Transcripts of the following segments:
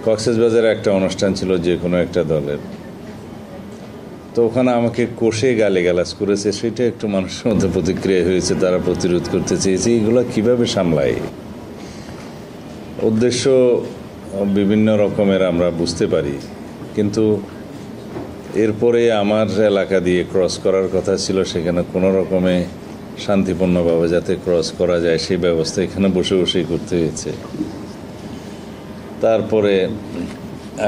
কক্সবাজারে একটা অনুষ্ঠান ছিল যে কোনো একটা দলের, তো ওখানে আমাকে কষে গালিগালাজ করেছে, সেটা একটু মানুষের মধ্যে প্রতিক্রিয়া হয়েছে, তারা প্রতিরোধ করতে চেয়েছে। এগুলো কীভাবে সামলায়, উদ্দেশ্য বিভিন্ন রকমের আমরা বুঝতে পারি, কিন্তু এরপরে আমার এলাকা দিয়ে ক্রস করার কথা ছিল, সেখানে কোনো রকমে শান্তিপূর্ণভাবে যাতে ক্রস করা যায় সেই ব্যবস্থা এখানে বসে বসেই করতে হয়েছে। তারপরে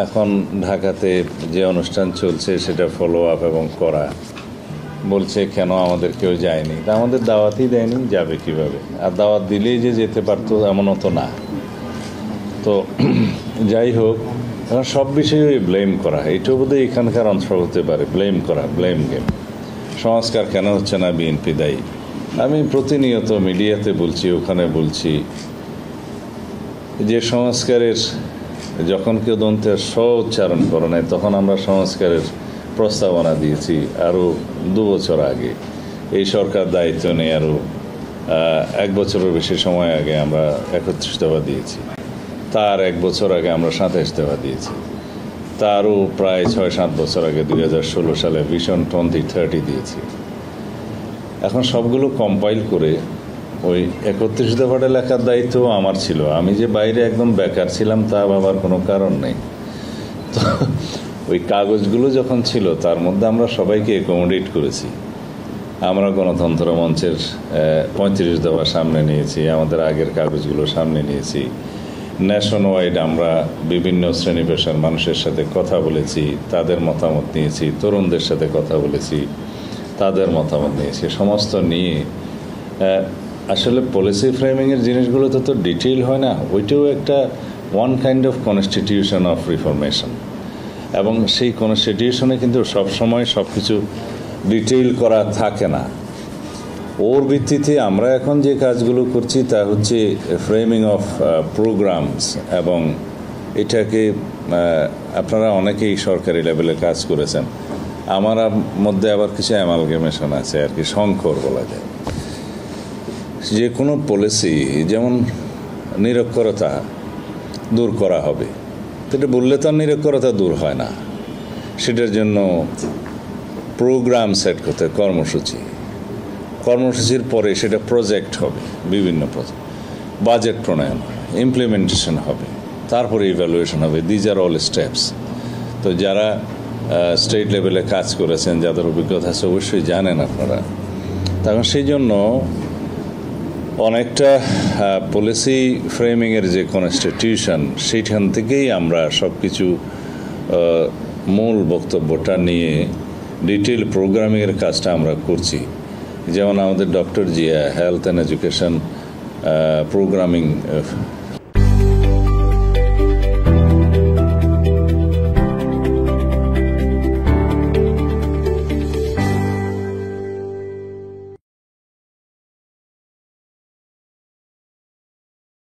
এখন ঢাকাতে যে অনুষ্ঠান চলছে সেটা ফলো আপ এবং করা, বলছে কেন আমাদের কেউ যায়নি, তা আমাদের দাওয়াতই দেয়নি, যাবে কিভাবে? আর দাওয়াত দিলেই যে যেতে পারতো এমনও তো না। তো যাই হোক, এখন সব বিষয়ে ব্লেম করা, এটাও বোধহয় এখানকার অংশ হতে পারে, ব্লেম করা, ব্লেম গেম। সংস্কার কেন হচ্ছে না, বিএনপি দায়ী। আমি প্রতিনিয়ত মিডিয়াতে বলছি, ওখানে বলছি যে সংস্কারের যখন কেউ দন্তের স উচ্চারণ করে নাই, তখন আমরা সংস্কারের প্রস্তাবনা দিয়েছি আরও 2 বছর আগে। এই সরকার দায়িত্ব নেই আরও 1 বছরের বেশি সময় আগে আমরা 31 দফা দিয়েছি, তার 1 বছর আগে আমরা 27 দফা দিয়েছি, তারও প্রায় 6-7 বছর আগে 2016 সালে ভিশন 2030 দিয়েছি। এখন সবগুলো কম্পাইল করে ওই 31 দফাটা লেখার দায়িত্ব আমার ছিল। আমি যে বাইরে একদম বেকার ছিলাম তা ভাবার কোনো কারণ নেই। তো ওই কাগজগুলো যখন ছিল তার মধ্যে আমরা সবাইকে অ্যাকোমোডেট করেছি। আমরা গণতন্ত্র মঞ্চের 35 দফা সামনে নিয়েছি, আমাদের আগের কাগজগুলো সামনে নিয়েছি। ন্যাশন ওয়াইড আমরা বিভিন্ন শ্রেণী পেশার মানুষের সাথে কথা বলেছি, তাদের মতামত নিয়েছি। তরুণদের সাথে কথা বলেছি, তাদের মতামত নিয়েছি। সমস্ত নিয়ে আসলে পলিসি ফ্রেমিংয়ের জিনিসগুলো তো ডিটেইল হয় না, ওইটাও একটা one kind of constitution of reformation. এবং সেই কনস্টিটিউশনে কিন্তু সবসময় সব কিছু ডিটেইল করা থাকে না। ওর ভিত্তিতে আমরা এখন যে কাজগুলো করছি তা হচ্ছে ফ্রেমিং অফ প্রোগ্রামস, এবং এটাকে আপনারা অনেকেই সরকারি লেভেলে কাজ করেছেন। আমার মধ্যে আবার কিছু অ্যামালগেমেশন আছে আর কি, সংকর বলা যায়। যে কোনো পলিসি যেমন নিরক্ষরতা দূর করা হবে, এটা বললে তো আর নিরক্ষরতা দূর হয় না। সেটার জন্য প্রোগ্রাম সেট করতে, কর্মসূচির পরে সেটা প্রজেক্ট হবে, বিভিন্ন প্রজেক্ট, বাজেট প্রণয়ন, ইমপ্লিমেন্টেশন হবে, তারপরে ইভ্যালুয়েশন হবে। These are all steps. তো যারা স্টেট লেভেলে কাজ করেছেন, যাদের অভিজ্ঞতা আছে, অবশ্যই জানেন আপনারা। তখন সেই জন্য অনেকটা পলিসি ফ্রেমিংয়ের যে কনস্টিটিউশন, সেইখান থেকেই আমরা সব কিছু মূল বক্তব্যটা নিয়ে ডিটেল প্রোগ্রামিংয়ের কাজটা আমরা করছি। যেমন আমাদের doctor Zia health and education programming